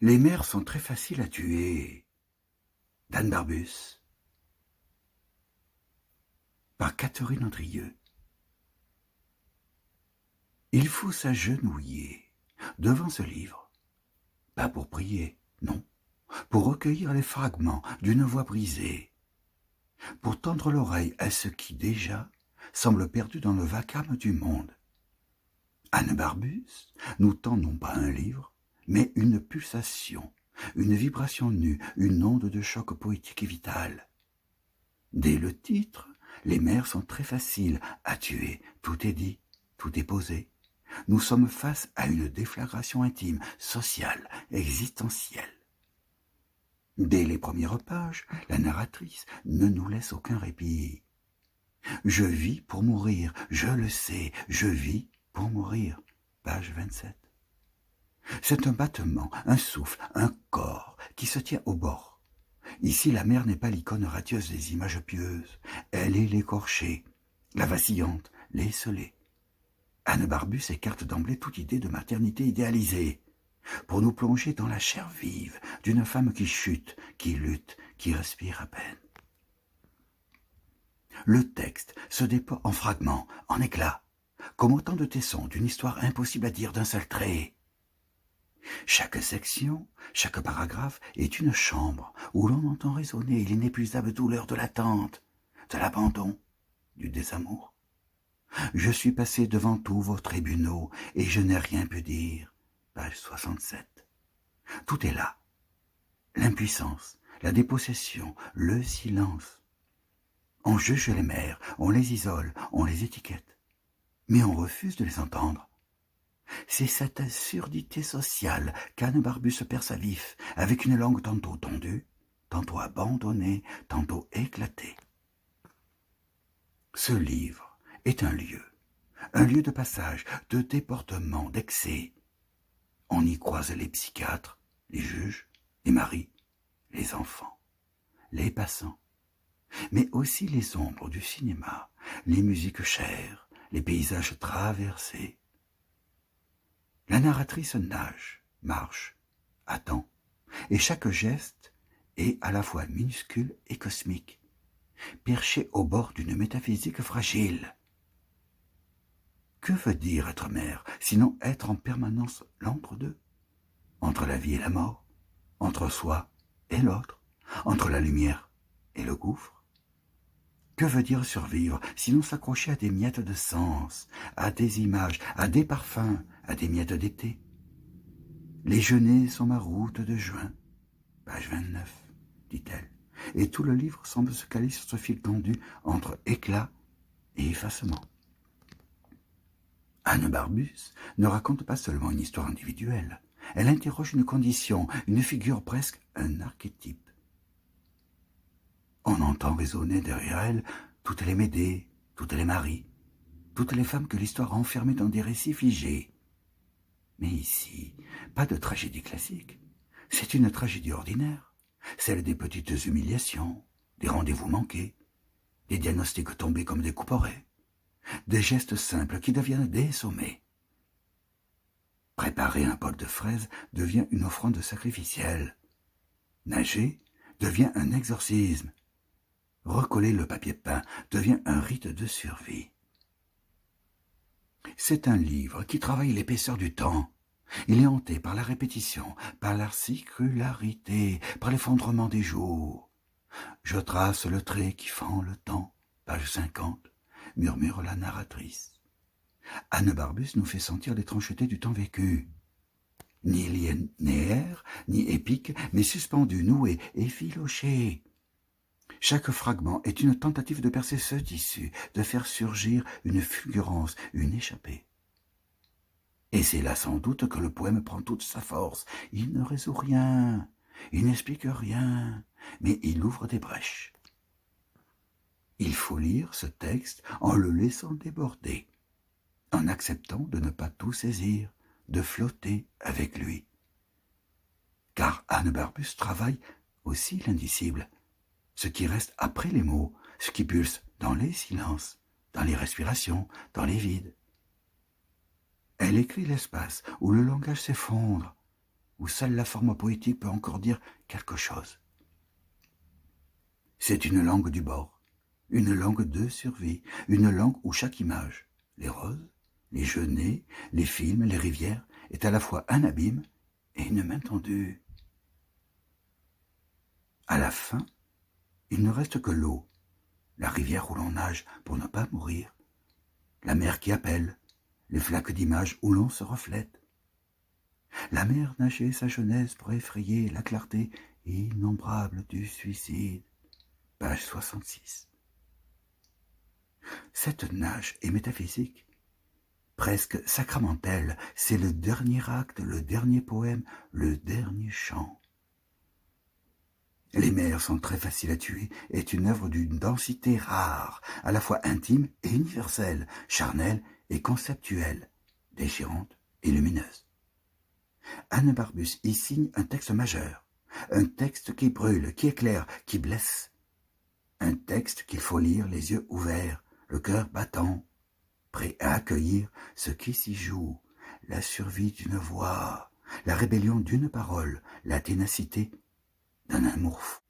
Les mères sont très faciles à tuer. d'Anne Barbus, par Catherine Andrieux. Il faut s'agenouiller devant ce livre, pas pour prier, non, pour recueillir les fragments d'une voix brisée, pour tendre l'oreille à ce qui déjà semble perdu dans le vacarme du monde. Anne Barbus nous tend non pas un livre, mais une pulsation, une vibration nue, une onde de choc poétique et vital. Dès le titre, les mères sont très faciles à tuer, tout est dit, tout est posé. Nous sommes face à une déflagration intime, sociale, existentielle. Dès les premières pages, la narratrice ne nous laisse aucun répit. Je vis pour mourir, je le sais, je vis pour mourir. Page 27. C'est un battement, un souffle, un corps qui se tient au bord. Ici, la mère n'est pas l'icône radieuse des images pieuses. Elle est l'écorchée, la vacillante, l'esselée. Anne Barbus écarte d'emblée toute idée de maternité idéalisée, pour nous plonger dans la chair vive d'une femme qui chute, qui lutte, qui respire à peine. Le texte se déploie en fragments, en éclats, comme autant de tessons d'une histoire impossible à dire d'un seul trait. Chaque section, chaque paragraphe est une chambre où l'on entend résonner l'inépuisable douleur de l'attente, de l'abandon, du désamour. Je suis passé devant tous vos tribunaux et je n'ai rien pu dire. Page 67. Tout est là. L'impuissance, la dépossession, le silence. On juge les mères, on les isole, on les étiquette. Mais on refuse de les entendre. C'est cette absurdité sociale qu'Anne Barbus perce à vif, avec une langue tantôt tendue, tantôt abandonnée, tantôt éclatée. Ce livre est un lieu de passage, de déportement, d'excès. On y croise les psychiatres, les juges, les maris, les enfants, les passants, mais aussi les ombres du cinéma, les musiques chères, les paysages traversés. La narratrice nage, marche, attend, et chaque geste est à la fois minuscule et cosmique, perché au bord d'une métaphysique fragile. Que veut dire être mère, sinon être en permanence l'entre-deux, entre la vie et la mort, entre soi et l'autre, entre la lumière et le gouffre? Que veut dire survivre, sinon s'accrocher à des miettes de sens, à des images, à des parfums, à des miettes d'été? Les genêts sont ma route de juin, page 29, dit-elle, et tout le livre semble se caler sur ce fil tendu entre éclat et effacement. Anne Barbus ne raconte pas seulement une histoire individuelle, elle interroge une condition, une figure, presque un archétype. On entend résonner derrière elle toutes les Médées, toutes les Maries, toutes les femmes que l'histoire a enfermées dans des récits figés. Mais ici, pas de tragédie classique, c'est une tragédie ordinaire, celle des petites humiliations, des rendez-vous manqués, des diagnostics tombés comme des couperets, des gestes simples qui deviennent des sommets. Préparer un bol de fraises devient une offrande sacrificielle. Nager devient un exorcisme. Recoller le papier peint devient un rite de survie. C'est un livre qui travaille l'épaisseur du temps. Il est hanté par la répétition, par la circularité, par l'effondrement des jours. Je trace le trait qui fend le temps, page 50. Murmure la narratrice. Anne Barbus nous fait sentir l'étrangeté du temps vécu. Ni linéaire, ni épique, mais suspendu, noué, effiloché. Chaque fragment est une tentative de percer ce tissu, de faire surgir une fulgurance, une échappée. Et c'est là sans doute que le poème prend toute sa force. Il ne résout rien, il n'explique rien, mais il ouvre des brèches. Il faut lire ce texte en le laissant déborder, en acceptant de ne pas tout saisir, de flotter avec lui. Car Anne Barbus travaille aussi l'indicible, ce qui reste après les mots, ce qui pulse dans les silences, dans les respirations, dans les vides. Elle écrit l'espace où le langage s'effondre, où seule la forme poétique peut encore dire quelque chose. C'est une langue du bord, une langue de survie, une langue où chaque image, les roses, les genêts, les films, les rivières, est à la fois un abîme et une main tendue. À la fin, il ne reste que l'eau, la rivière où l'on nage pour ne pas mourir, la mer qui appelle, les flaques d'images où l'on se reflète. La mer nageait sa jeunesse pour effrayer la clarté innombrable du suicide. Page 66. Cette nage est métaphysique, presque sacramentelle, c'est le dernier acte, le dernier poème, le dernier chant. Les mers sont très faciles à tuer, est une œuvre d'une densité rare, à la fois intime et universelle, charnelle et conceptuelle, déchirante et lumineuse. Anne Barbus y signe un texte majeur, un texte qui brûle, qui éclaire, qui blesse, un texte qu'il faut lire les yeux ouverts, le cœur battant, prêt à accueillir ce qui s'y joue, la survie d'une voix, la rébellion d'une parole, la ténacité d'un amour fou.